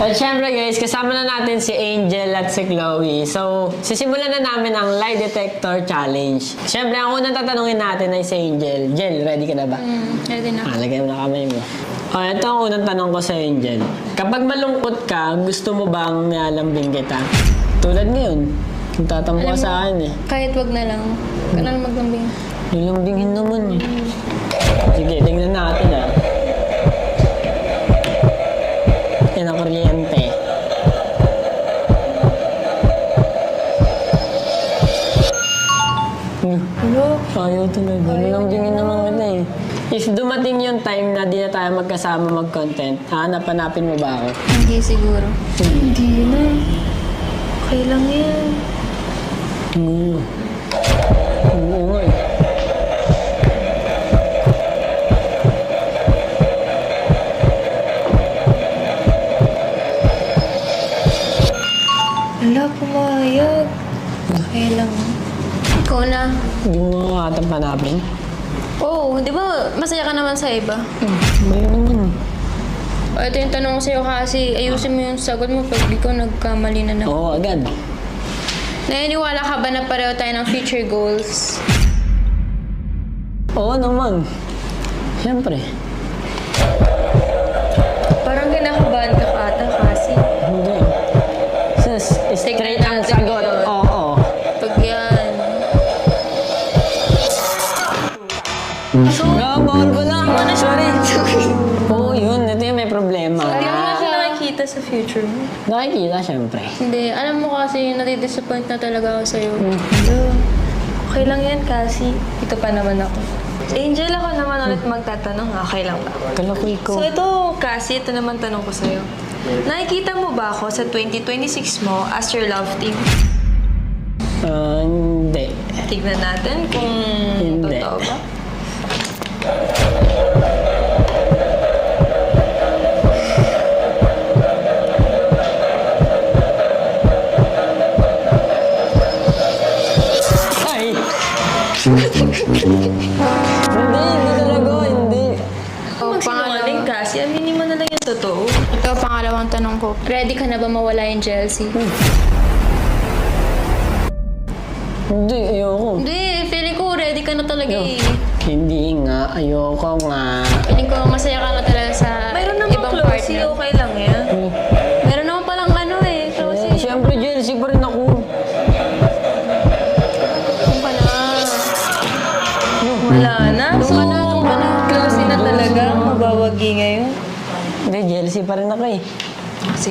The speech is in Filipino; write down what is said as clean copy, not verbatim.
At syempre guys, kasama na natin si Angel at si Chloe. So, sisimulan na namin ang lie detector challenge. Syempre, ang unang tatanungin natin ay si Angel. Angel, ready ka na ba? Ready na. Lagay mo na kamay mo. Ito ang unang tanong ko sa Angel. Kapag malungkot ka, gusto mo bang nilalambing kita? Tulad ngayon, kung tatampo ka sa akin eh. Kahit wag na lang. Huwag na lang maglambing. Nilambingin naman eh. Sige, tingnan natin ah. Yan ang kuryente. Ano? Ayaw talaga. Nilambingin naman kita eh. If dumating yung time na di na tayo magkasama mag-content, hanap-hanapin mo ba ako? Hindi siguro. Hindi na. Okay lang yan. Oo. Oo nga eh. Wala, pumayag. Okay lang. Ikaw na. Hindi mo hanap-hanapin? Oo, di ba masaya ka naman sa iba? May naman. O, ito yung tanong ko sa'yo kasi ayusin mo yung sagot mo pag di ko nagkamali na naman. Oo, agad. Naniniwala ka ba na pareho tayo ng future goals? Oo naman. Siyempre. Parang kinakabahan ka ata kasi. Hindi. Sus, straight ang sagot. Oo. Pag yan. Bawal ko lang. Sorry. Oo, yun. Ito yung may problema. Hindi mo na siya nakikita sa future mo. Nakikita, siyempre. Hindi. Alam mo kasi, natidisappoint na talaga ako sa'yo. Hello. Okay lang yan kasi. Ito pa naman ako. Angel, ako naman ulit magtatanong. Okay lang ba? Kala ko ikaw. So ito, kasi ito naman tanong ko sa'yo. Nakikita mo ba ako sa 2026 mo as your love team? Hindi. Tignan natin kung Hindi. totoo ba. Ay! Hindi talaga, hindi. Sinungaling kasi, aminin mo na lang yung totoo. Ito, pangalawang tanong ko. Ready ka na ba mawala yung jealousy? Hindi, ayoko. Hindi, feeling ko ready ka na talaga eh. Hindi nga, ayoko nga. Feeling ko masaya ka na talaga sa ibang partner. Okay lang yan. Meron naman palang ano eh. Closey. Siyempre, jealousy pa rin ako. Doon ka na. Wala na. Doon ka na, doon ka na. Close na talaga. Mabawagi ngayon. Hindi, jealousy pa rin ako eh.